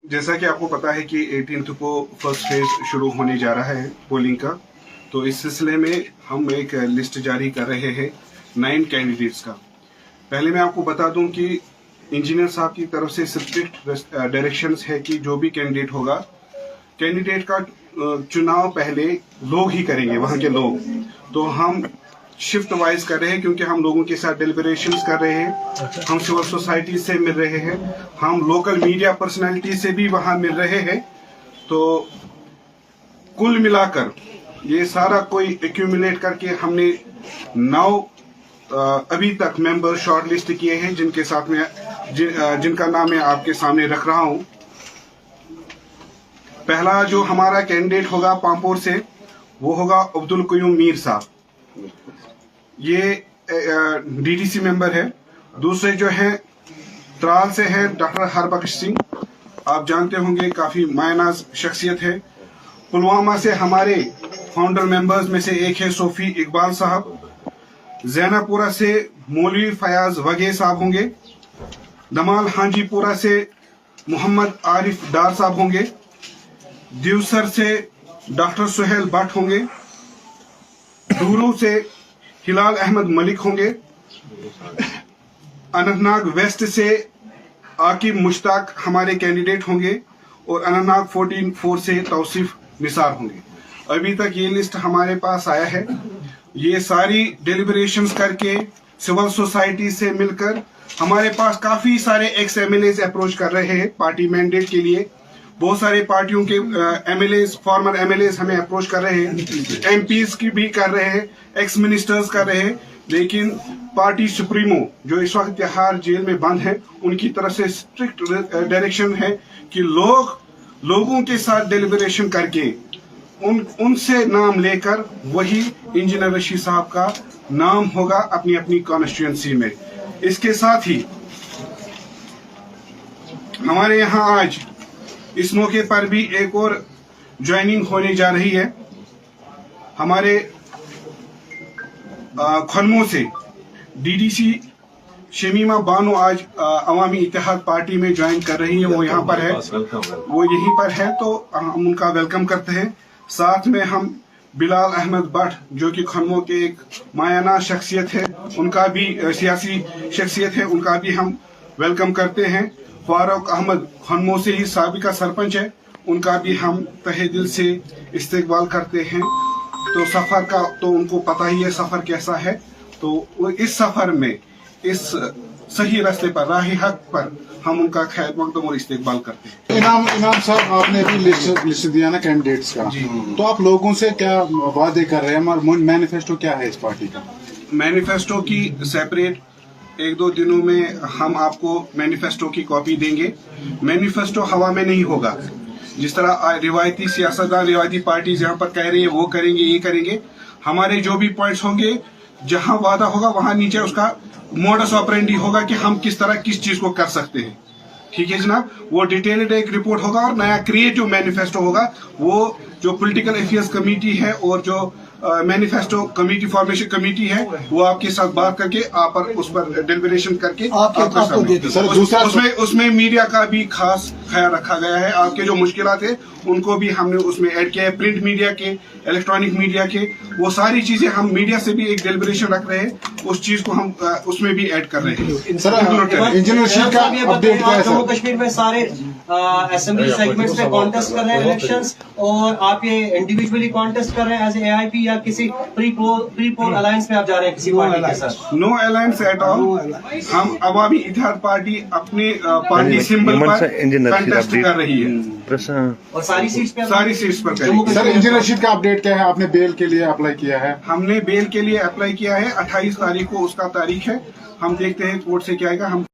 जैसा कि आपको पता है कि 18th को फर्स्ट फेज शुरू होने जा रहा है पोलिंग का, तो इस सिलसिले में हम एक लिस्ट जारी कर रहे हैं 9 कैंडिडेट्स का। पहले मैं आपको बता दूं कि इंजीनियर साहब की तरफ से स्ट्रिक्ट डायरेक्शंस है कि जो भी कैंडिडेट होगा, कैंडिडेट का चुनाव पहले लोग ही करेंगे, वहां के लोग। तो हम शिफ्ट वाइज कर रहे हैं क्योंकि हम लोगों के साथ डेलिब्रेशंस कर रहे हैं, हम सिविल सोसाइटी से मिल रहे हैं, हम लोकल मीडिया पर्सनालिटी से भी वहां मिल रहे हैं। तो कुल मिलाकर ये सारा कोई एक्यूमुलेट करके हमने 9 अभी तक मेंबर शॉर्ट लिस्ट किए हैं, जिनके साथ में जिनका नाम मैं आपके सामने रख रहा हूं। पहला जो हमारा कैंडिडेट होगा पांपोर से, वो होगा अब्दुल कयूम मीर साहब, ये डीडीसी मेंबर है। दूसरे जो है त्राल से है डॉक्टर हरबख्श सिंह, आप जानते होंगे काफी मायनाज शख्सियत है। पुलवामा से हमारे फाउंडर मेंबर्स में से एक है सोफी इकबाल साहब। जैनापुरा से मौलवी फयाज वगे साहब होंगे। दमाल हांजीपुरा से मोहम्मद आरिफ डार साहब होंगे। दिवसर से डॉक्टर सुहेल भट्ट होंगे। डूरू से हिलाल अहमद मलिक होंगे। अनंतनाग वेस्ट से आकिब मुश्ताक हमारे कैंडिडेट होंगे और अनंतनाग 14 से तौसीफ निसार होंगे। अभी तक ये लिस्ट हमारे पास आया है। ये सारी डेलिब्रेशंस करके सिविल सोसाइटी से मिलकर हमारे पास काफी सारे एक्स एमएलएज अप्रोच कर रहे हैं पार्टी मैंडेट के लिए। बहुत सारे पार्टियों के एमएलएज, फॉर्मर एमएलएज हमें अप्रोच कर रहे हैं, एमपीज की भी कर रहे हैं, एक्स मिनिस्टर्स कर रहे हैं। लेकिन पार्टी सुप्रीमो जो इस वक्त तिहाड़ जेल में बंद है, उनकी तरफ से स्ट्रिक्ट डायरेक्शन है कि लोगों के साथ डेलिब्रेशन करके उनसे नाम लेकर वही इंजीनियर रशीद साहब का नाम होगा अपनी अपनी कॉन्स्टिट्यूएंसी में। इसके साथ ही हमारे यहाँ आज इस मौके पर भी एक और ज्वाइनिंग होने जा रही है। हमारे खनमो से डीडीसी शमीमा बानो आज अवामी इत्तेहाद पार्टी में ज्वाइन कर रही है। वो यहाँ पर है, वो यहीं पर है, तो हम उनका वेलकम करते हैं। साथ में हम बिलाल अहमद भट्ट जो कि खनमो के एक मायाना शख्सियत है, उनका भी सियासी शख्सियत है, उनका भी हम वेलकम करते हैं। फारूक अहमद खनमो से ही साबिका सरपंच है, उनका भी हम तहे दिल से इस्तकबाल करते हैं। तो सफर का तो उनको पता ही है सफर कैसा है, तो वो इस सफर में इस सही रास्ते पर, राह हक पर हम उनका खैर मकदम और इस्तकबाल करते हैं। इनाम साहब, आपने भी लिस्ट दिया ना कैंडिडेट्स का, तो आप लोगों से क्या वादे कर रहे हैं? मैनिफेस्टो क्या है इस पार्टी का? मैनिफेस्टो की सेपरेट 1-2 दिनों में हम आपको मैनिफेस्टो की कॉपी देंगे। मैनिफेस्टो हवा में नहीं होगा। जिस तरह रिवायती सियासतदान, रिवायती पार्टीज यहाँ पर कह रही है वो करेंगे, ये करेंगे, हमारे जो भी पॉइंट्स होंगे, जहां वादा होगा वहां नीचे उसका मोडस ऑपरेंडी होगा कि हम किस तरह किस चीज को कर सकते हैं। ठीक है जनाब, वो डिटेल्ड एक रिपोर्ट होगा और नया क्रिएटिव मैनिफेस्टो होगा। वो जो पॉलिटिकल अफेयर्स कमेटी है और जो मैनिफेस्टो कमेटी, फॉर्मेशन कमेटी है, वो आपके साथ बात करके आप पर उस पर डेलिब्रेशन करके उसमें मीडिया का भी खास ख्याल रखा गया है। आपके जो मुश्किलात है उनको भी हमने उसमें ऐड किया है, प्रिंट मीडिया के, इलेक्ट्रॉनिक मीडिया के, वो सारी चीजें हम मीडिया से भी एक डेलिब्रेशन रख रहे हैं, उस चीज को हम उसमें भी ऐड कर रहे हैं। इंजीनियरशिप का अपडेट क्या है? जम्मू कश्मीर में सारे असेंबली सेगमेंट्स में कॉन्टेस्ट कर रहे हैं इलेक्शंस, और आप ये इंडिविजुअली कॉन्टेस्ट कर रहे हैं एज एआईपी या किसी प्री पोल अलायंस में आप जा रहे हैं किसी पार्टी के साथ? No alliance at all. हम अवामी इत्तेहाद पार्टी अपने पार्टी सिंबल पर कॉन्टेस्ट कर रही है और सारी सीट्स पे सर इंजीनियरशिप का अपडेट क्या है? आपने बेल के लिए अप्लाई किया है? हमने बेल के लिए अप्लाई किया है, 28 तारीख को उसका तारीख है। हम देखते हैं कोर्ट से क्या आएगा। हम